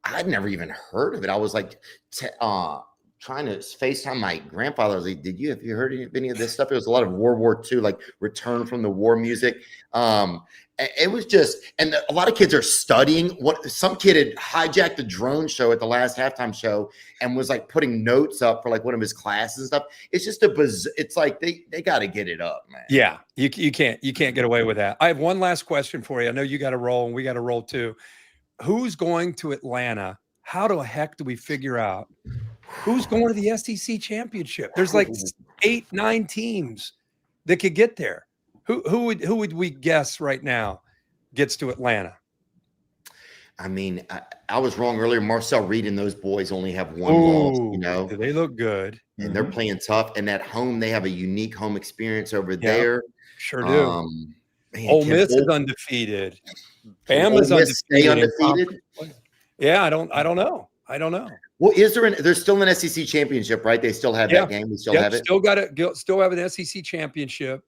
I'd never even heard of it. I was like trying to FaceTime my grandfather. I was like, have you heard any of this stuff? It was a lot of World War II, like return from the war music. It was just, and a lot of kids are studying. Some kid had hijacked the drone show at the last halftime show and was like putting notes up for like one of his classes and stuff. It's just it's like they got to get it up, man. Yeah, you can't get away with that. I have one last question for you. I know you got to roll and we got to roll too. Who's going to Atlanta? How the heck do we figure out who's going to the SEC championship? There's like 8-9 teams that could get there. Who would we guess right now gets to Atlanta? I mean, I was wrong earlier. Marcel Reed and those boys only have one loss, you know. They look good. And they're playing tough. And at home, they have a unique home experience over there. Sure do. Man, Ole Miss is undefeated. Bama's undefeated. Yeah, I don't know. Well, there's still an SEC championship, right? They still have that game. We still have it. Still have an SEC championship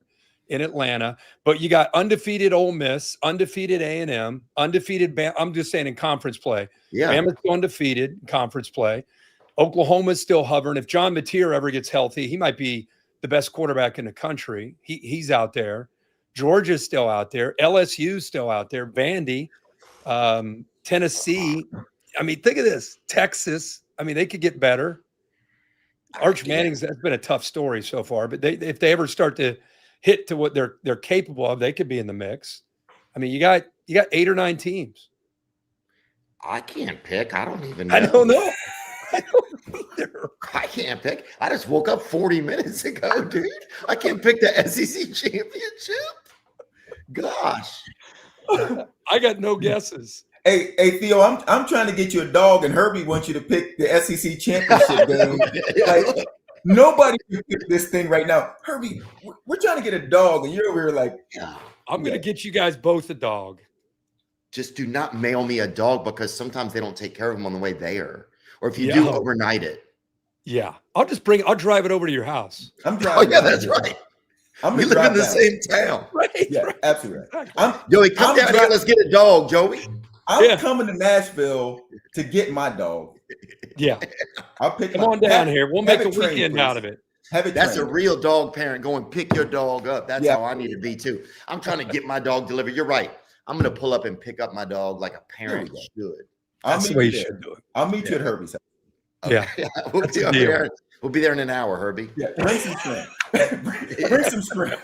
in Atlanta, but you got undefeated Ole Miss, undefeated A&M, undefeated Bama. I'm just saying in conference play. Yeah. Bama's still undefeated in conference play. Oklahoma's still hovering. If John Mateer ever gets healthy, he might be the best quarterback in the country. He's out there. Georgia's still out there. LSU's still out there. Vandy, Tennessee. I mean, think of this. Texas. I mean, they could get better. Arch Manning's, that's been a tough story so far, but if they ever start to hit to what they're capable of, they could be in the mix. I mean, you got 8 or 9 teams. I can't pick. I don't even know. I don't know. I don't either. I can't pick. I just woke up 40 minutes ago, dude. I can't pick the SEC championship. Gosh. I got no guesses. Hey, Theo, I'm trying to get you a dog, and Herbie wants you to pick the SEC championship game. Like, nobody can pick this thing right now. Herbie, we're trying to get a dog, and you're over here like, I'm going to get you guys both a dog. Just do not mail me a dog because sometimes they don't take care of them on the way there. Or if you do, overnight it. Yeah. I'll drive it over to your house. I'm driving. Oh, yeah, that's right. We live in the same town. Right. Yeah, right. absolutely. Joey, come down here. Let's get a dog, Joey. I'm coming to Nashville to get my dog. Yeah. I'll pick. Come on down here. We'll make a weekend out of it. That's a real dog parent going, pick your dog up. That's how I need to be too. I'm trying to get my dog delivered. You're right. I'm going to pull up and pick up my dog like a parent should. That's the way you should do it. I'll meet you at Herbie's house. Okay. Yeah. We'll be there in an hour, Herbie. Yeah. Bring some shrimp. Bring some shrimp.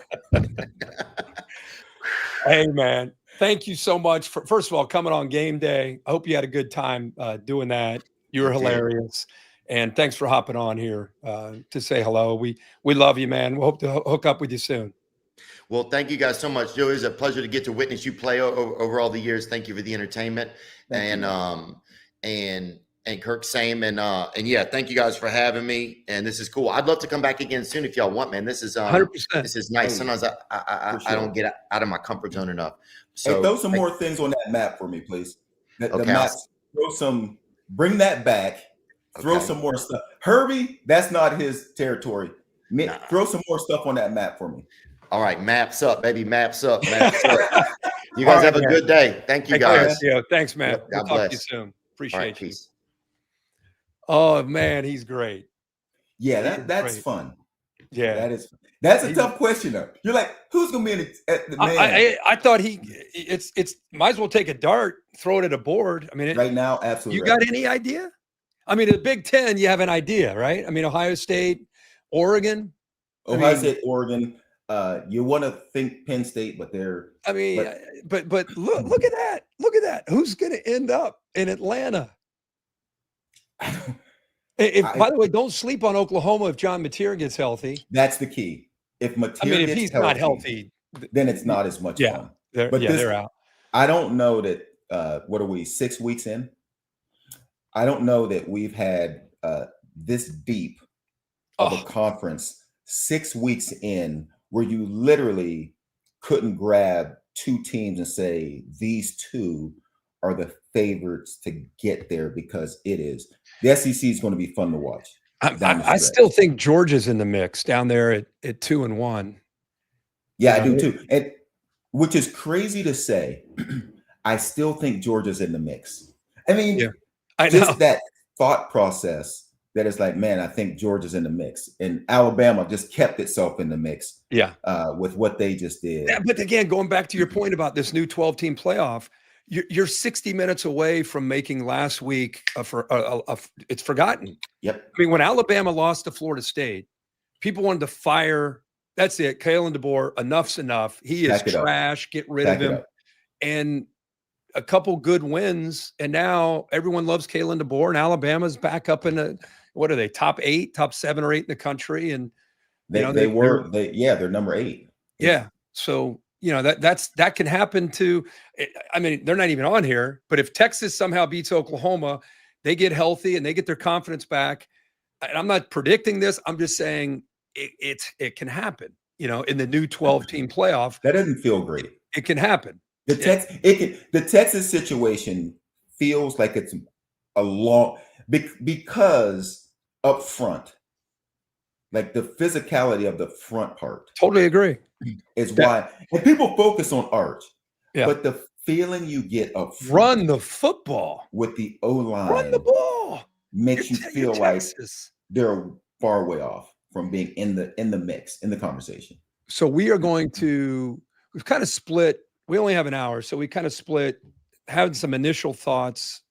Hey, man. Thank you so much for, first of all, coming on game day. I hope you had a good time doing that. You were hilarious. And thanks for hopping on here to say hello. We love you, man. We hope to hook up with you soon. Well, thank you guys so much, Joey. It was a pleasure to get to witness you play over all the years. Thank you for the entertainment. And Kirk, same. And yeah, thank you guys for having me. And this is cool. I'd love to come back again soon if y'all want, man. This is 100%. This is nice. Sometimes I don't get out of my comfort zone enough. So hey, throw some more things on that map for me, please. The Okay, map. Bring that back. Throw some more stuff. Herbie, that's not his territory. Throw some more stuff on that map for me. All right, maps up, baby. Maps up. Maps up. You guys have a good day. Thank you, guys. Thanks, man. God we'll bless. Talk to you soon. Appreciate you. Peace. Oh man, he's great. Yeah, that's fun. Yeah, that's a tough question though. You're like, who's gonna be in the man? I thought it's might as well take a dart, throw it at a board. I mean, right now, absolutely. You got any idea? I mean, the Big Ten, you have an idea, right? I mean, Ohio State, Oregon. State, Oregon. You want to think Penn State, but they're. I mean, but look at that. Look at that. Who's going to end up in Atlanta? By the way, don't sleep on Oklahoma if John Mateer gets healthy. That's the key. If Mateer if he's not healthy, then it's not as much fun. They're out. I don't know that. What are we, 6 weeks in? I don't know that we've had this deep of a conference 6 weeks in, where you literally couldn't grab two teams and say these two are the favorites to get there, because it is. The SEC is going to be fun to watch. I still think Georgia's in the mix down there at 2-1. Yeah, I do too. And which is crazy to say. I still think Georgia's in the mix. I mean, I know. Just that thought process that is like, man, I think Georgia's in the mix. And Alabama just kept itself in the mix. Yeah. With what they just did. Yeah, but again, going back to your point about this new 12-team playoff, you're 60 minutes away from making last week it's forgotten. Yep. I mean, when Alabama lost to Florida State, people wanted to fire. That's it. Kalen DeBoer, enough's enough. He is trash. Get rid of him. And a couple good wins, and now everyone loves Kalen DeBoer, and Alabama's back up in what are they, top 8, top 7 or 8 in the country, and they're number 8. Yeah, so that can happen too. I mean, they're not even on here, but if Texas somehow beats Oklahoma, they get healthy and they get their confidence back. And I'm not predicting this. I'm just saying it can happen. In the new 12-team playoff, that doesn't feel great. It can happen. The Texas situation feels like it's a long because up front, like the physicality of the front part. Totally agree. Is why, and people focus on Arch, but the feeling you get up front, run the football with the O-line, run the ball, makes you feel like they're far way off from being in the mix, in the conversation. So we are going to, we've kind of split. We only have an hour, so we kind of split, having some initial thoughts,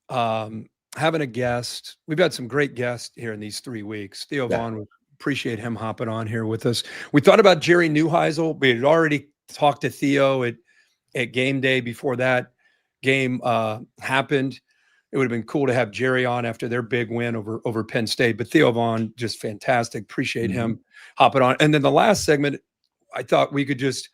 having a guest. We've had some great guests here in these 3 weeks. Theo Vaughn, we appreciate him hopping on here with us. We thought about Jerry Neuheisel. We had already talked to Theo at game day before that game happened. It would have been cool to have Jerry on after their big win over Penn State. But Theo Vaughn, just fantastic. Appreciate him hopping on. And then the last segment, I thought we could just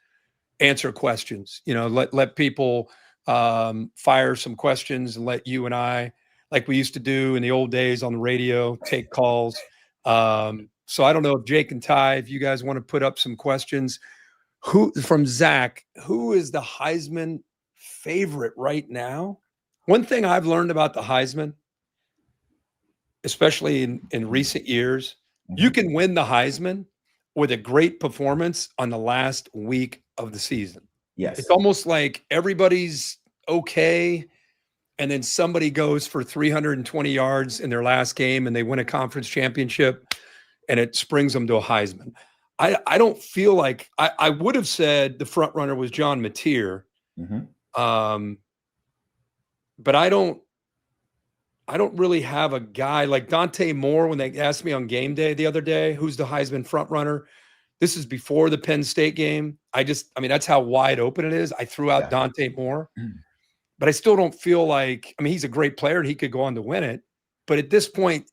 answer questions. Let people fire some questions and let you and I, like we used to do in the old days on the radio, take calls. So I don't know if Jake and Ty, if you guys want to put up some questions. From Zach, who is the Heisman favorite right now? One thing I've learned about the Heisman, especially in recent years, you can win the Heisman with a great performance on the last week of the season. Yes. It's almost like everybody's okay, and then somebody goes for 320 yards in their last game and they win a conference championship, and it springs them to a Heisman. I don't feel like I would have said the front runner was John Mateer. But I don't really have a guy like Dante Moore. When they asked me on game day the other day, who's the Heisman front runner? This is before the Penn State game. I mean, that's how wide open it is. I threw out Dante Moore, but I still don't feel like, I mean, he's a great player and he could go on to win it. But at this point,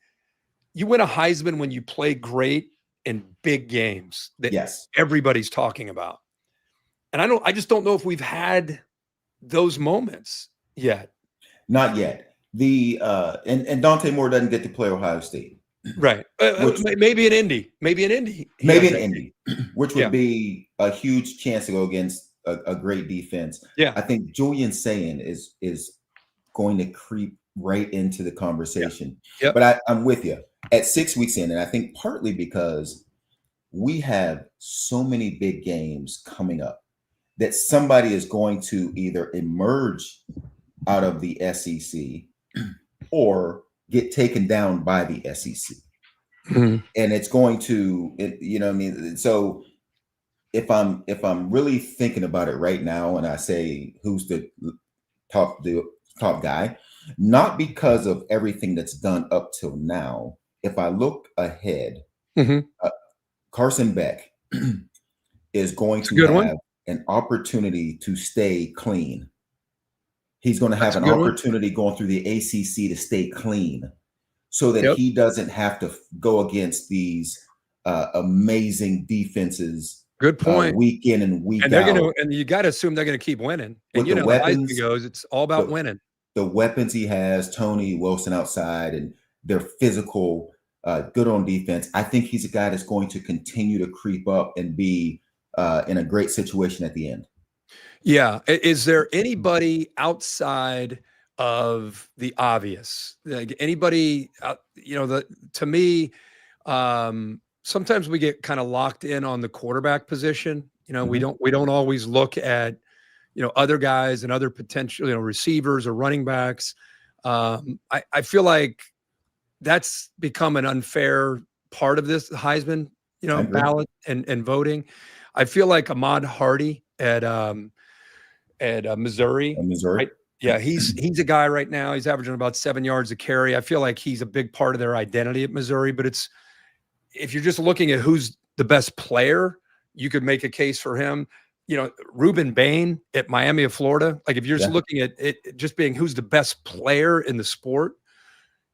you win a Heisman when you play great in big games that everybody's talking about. And I just don't know if we've had those moments yet. Not yet. And Dante Moore doesn't get to play Ohio State. Right. Maybe in Indy. Maybe in Indy. Which would be a huge chance to go against a great defense. Yeah. I think Julian Sayin is going to creep right into the conversation. Yeah. Yep. But I'm with you. At 6 weeks in, and I think partly because we have so many big games coming up that somebody is going to either emerge out of the SEC or get taken down by the SEC. And it's going to, what I mean? So if I'm really thinking about it right now and I say who's the top guy, not because of everything that's done up till now. If I look ahead, Carson Beck is going to have an opportunity to stay clean. He's going to have an opportunity going through the ACC to stay clean so that he doesn't have to go against these amazing defenses. Good point. Week in and week out. And you got to assume they're going to keep winning. And weapons, the Heisman goes, it's all about winning. The weapons he has, Tony Wilson outside, and They're physical, good on defense. I think he's a guy that's going to continue to creep up and be in a great situation at the end. Yeah. Is there anybody outside of the obvious? Like anybody, to me, sometimes we get kind of locked in on the quarterback position. We don't always look at, other guys and other potential, receivers or running backs. I feel like that's become an unfair part of this Heisman, ballot and voting. I feel like Ahmad Hardy at Missouri. Missouri. Right? Yeah, he's a guy right now. He's averaging about 7 yards a carry. I feel like he's a big part of their identity at Missouri. But if you're just looking at who's the best player, you could make a case for him. Reuben Bain at Miami of Florida. Like if you're just looking at it, just being who's the best player in the sport,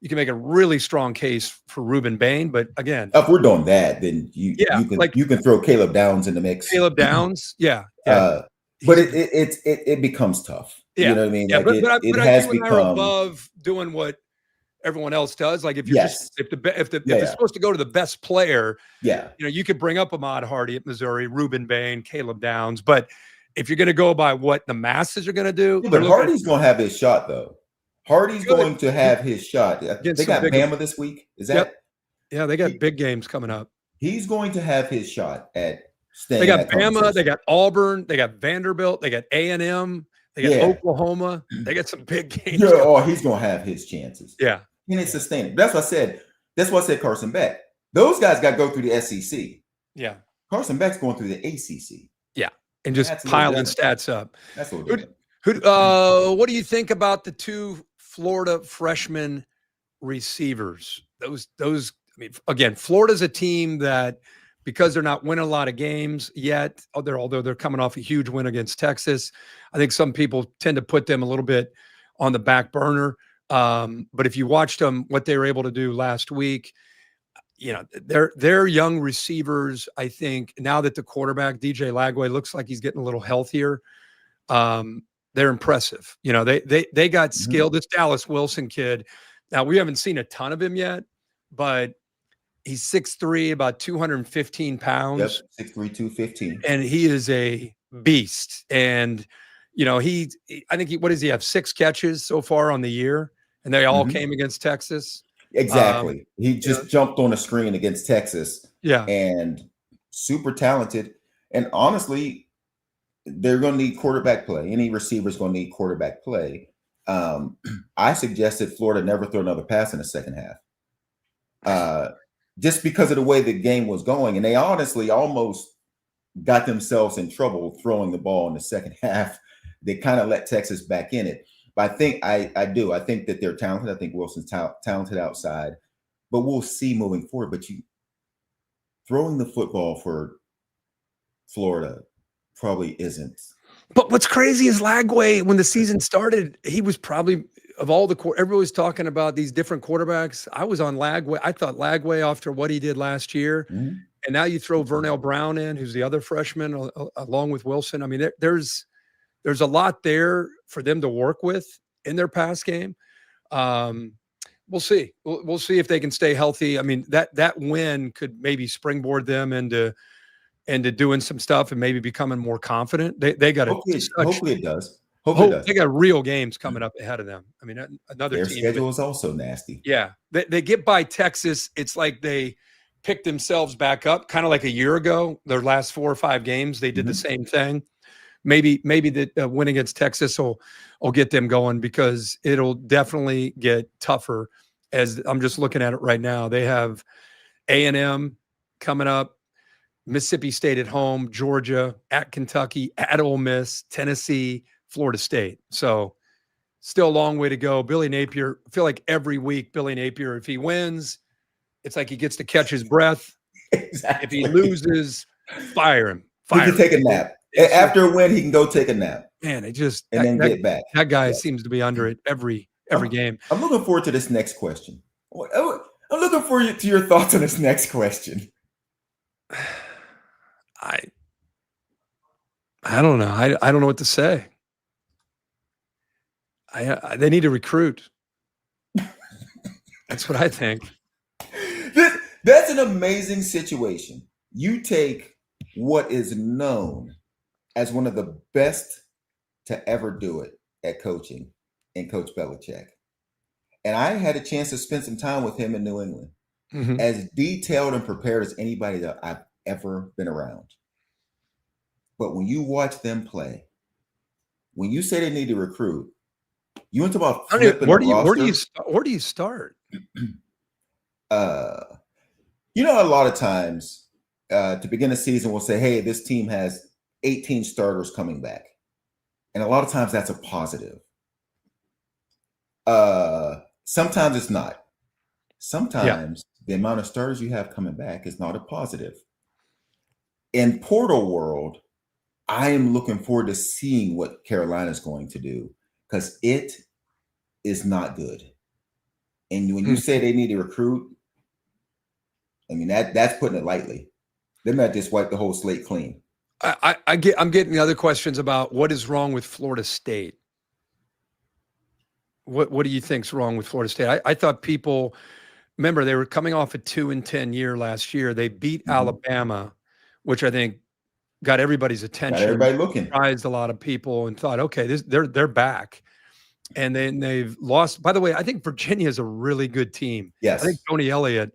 you can make a really strong case for Reuben Bain. But again, if we're doing that, then you can throw Caleb Downs in the mix. Caleb Downs, yeah. But it becomes tough. Yeah. You know what I mean? Yeah, like but has you and I are become above doing what everyone else does. Like if you're if it's supposed to go to the best player, you could bring up Ahmad Hardy at Missouri, Reuben Bain, Caleb Downs. But if you're going to go by what the masses are going to do, but Hardy's going to have his shot though. Hardy's going to have his shot. They got Bama this week. Is that? Yep. Yeah, they got big games coming up. He's going to have his shot at staying. They got Bama, they got Auburn, they got Vanderbilt, they got A&M, they got Oklahoma. They got some big games. He's going to have his chances. Yeah. And it's sustainable. That's what I said. That's why I said Carson Beck. Those guys got to go through the SEC. Yeah. Carson Beck's going through the ACC. Yeah. And just piling stats up. That's what what do you think about the two Florida freshman receivers? Those, again, Florida's a team that, because they're not winning a lot of games yet, although they're coming off a huge win against Texas, I think some people tend to put them a little bit on the back burner. But if you watched them, what they were able to do last week, they're young receivers. I think now that the quarterback, DJ Lagway, looks like he's getting a little healthier, they're impressive. They got skill. This Dallas Wilson kid, now we haven't seen a ton of him yet, but he's 6'3", about 215 pounds. Yep, 6'3", 215. And he is a beast. And, I think what does he have? 6 catches so far on the year, and they all came against Texas. Exactly. He just jumped on the screen against Texas. Yeah. And super talented. And honestly, they're going to need quarterback play. Any receiver is going to need quarterback play. I suggested Florida never throw another pass in the second half. Just because of the way the game was going. And they honestly almost got themselves in trouble throwing the ball in the second half. They kind of let Texas back in it. But I think I do. I think that they're talented. I think Wilson's talented outside. But we'll see moving forward. But throwing the football for Florida probably isn't. But what's crazy is Lagway, when the season started, he was probably, of all the everybody was talking about these different quarterbacks. I was on Lagway. I thought Lagway, after what he did last year, and now you throw Vernell Brown in, who's the other freshman, along with Wilson. I mean, there's a lot there for them to work with in their pass game. We'll see. We'll see if they can stay healthy. I mean, that win could maybe springboard them into doing some stuff and maybe becoming more confident. They got hopefully it does. They got real games coming up ahead of them. I mean, another their team. schedule is also nasty. Yeah, they get by Texas. It's like they picked themselves back up, kind of like a year ago. Their last 4 or 5 games, they did the same thing. Maybe the win against Texas will get them going, because it'll definitely get tougher. As I'm just looking at it right now, they have A&M coming up, Mississippi State at home, Georgia at Kentucky, at Ole Miss, Tennessee, Florida State. So still a long way to go. Billy Napier, I feel like every week Billy Napier, if he wins, it's like he gets to catch his breath. Exactly. If he loses, fire him. He can take a nap. After a win, he can go take a nap. Man, then get back. That guy seems to be under it every game. I'm looking forward to this next question. I'm looking forward to your thoughts on this next question. I don't know. I don't know what to say. They need to recruit. That's what I think. That's an amazing situation. You take what is known as one of the best to ever do it at coaching, and Coach Belichick. And I had a chance to spend some time with him in New England, as detailed and prepared as anybody that I've ever been around. But when you watch them play, when you say they need to recruit, you want to talk about flipping where the roster. Where do you start? You know, a lot of times to begin the season, we'll say, hey, this team has 18 starters coming back. And a lot of times that's a positive. Sometimes it's not. Sometimes the amount of starters you have coming back is not a positive. In portal world, I am looking forward to seeing what Carolina is going to do, because it is not good. And when you say they need to recruit, I mean, that's putting it lightly. They might just wipe the whole slate clean. I'm getting the other questions about what is wrong with Florida State. What do you think's wrong with Florida State? I thought people, remember, they were coming off a 2-10 year last year. They beat Alabama, which I think got everybody's attention. Got everybody looking. Surprised a lot of people and thought, okay, they're back. And then they've lost. By the way, I think Virginia is a really good team. Yes. I think Tony Elliott.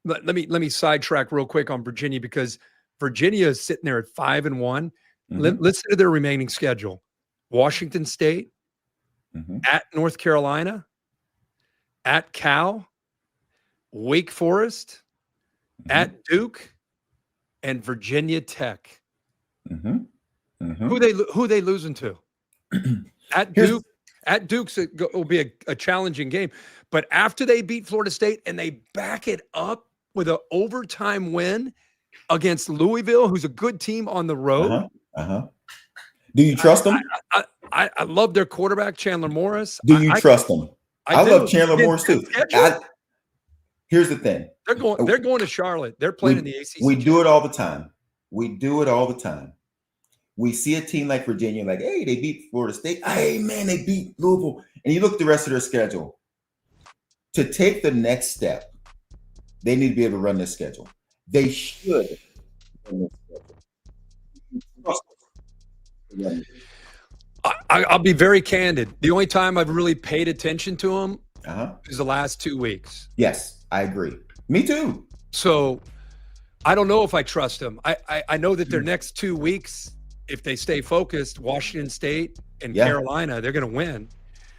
Let me sidetrack real quick on Virginia, because Virginia is sitting there at 5-1. Listen to their remaining schedule: Washington State, at North Carolina, at Cal, Wake Forest, at Duke, and Virginia Tech. Who they losing to? At Duke. At Duke's, it will be a challenging game. But after they beat Florida State and they back it up with an overtime win against Louisville, who's a good team on the road. Do you trust them? I love their quarterback, Chandler Morris. Do you trust them? I love Chandler Morris too. Here's the thing. They're going to Charlotte. They're playing in the ACC. We do it all the time. We see a team like Virginia, like, hey, they beat Florida State. Hey, man, they beat Louisville. And you look at the rest of their schedule. To take the next step, they need to be able to run this schedule. They should run this schedule. I'll be very candid. The only time I've really paid attention to them is the last 2 weeks. Yes, I agree. Me too. So I don't know if I trust them. I know that their next 2 weeks, if they stay focused, Washington State and Carolina, they're going to win.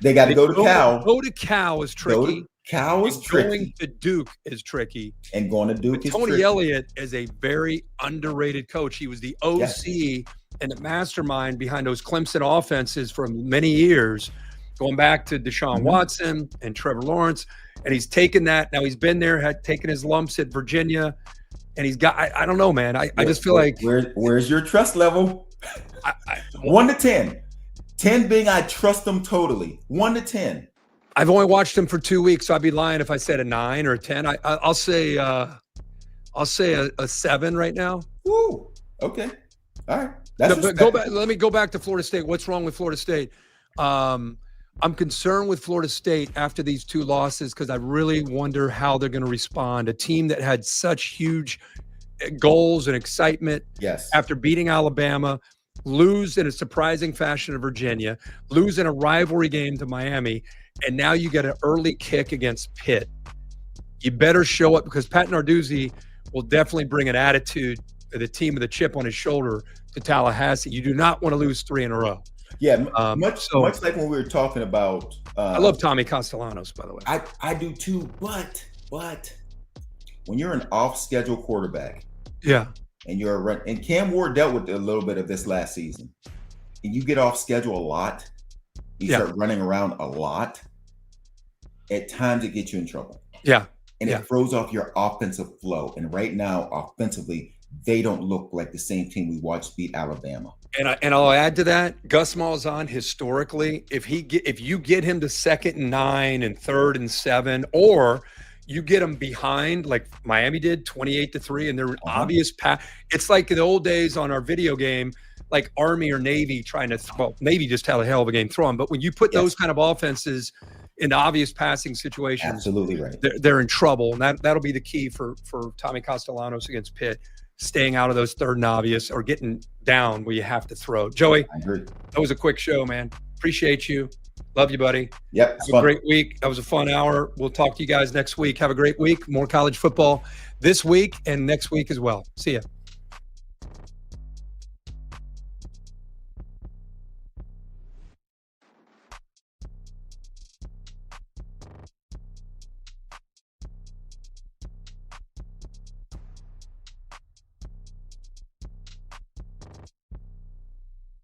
They got to go to Cal. Go to Cal is tricky. Tricky. Going to Duke is tricky. And going to Duke is tricky. Tony Elliott is a very underrated coach. He was the OC and the mastermind behind those Clemson offenses for many years, going back to Deshaun Watson and Trevor Lawrence. And he's taken that. Now he's been there, had taken his lumps at Virginia. And he's got, I don't know, man. I just feel like. Where's your trust level? 1 to 10. 10 being I trust them totally. 1 to 10. I've only watched him for 2 weeks, so I'd be lying if I said a 9 or a 10. I'll say a 7 right now. Ooh, okay. All right. Let me go back to Florida State. What's wrong with Florida State? I'm concerned with Florida State after these 2 losses, because I really wonder how they're going to respond. A team that had such huge goals and excitement after beating Alabama, lose in a surprising fashion to Virginia, lose in a rivalry game to Miami, and now you get an early kick against Pitt. You better show up, because Pat Narduzzi will definitely bring an attitude, the team with a chip on his shoulder, to Tallahassee. You do not want to lose 3 in a row. Yeah, much like when we were talking about. I love Tommy Castellanos, by the way. I do too, but when you're an off-schedule quarterback, and Cam Ward dealt with a little bit of this last season, and you get off schedule a lot, you start running around a lot. At times, it gets you in trouble. Yeah, and it throws off your offensive flow. And right now, offensively, they don't look like the same team we watched beat Alabama. And I'll add to that, Gus Malzahn, historically, if you get him to 2nd and 9 and 3rd and 7, or you get them behind like Miami did, 28-3, and they're obvious pass. It's like in the old days on our video game, like Army or Navy trying to, Navy just had a hell of a game throwing. But when you put those kind of offenses in obvious passing situations, Absolutely right. they're in trouble. And that'll be the key for Tommy Castellanos against Pitt, staying out of those third and obvious or getting down where you have to throw. Joey, I agree. that was a quick show, man. Appreciate you. Love you, buddy. Yep. Have a great week. That was a fun hour. We'll talk to you guys next week. Have a great week. More college football this week and next week as well. See ya.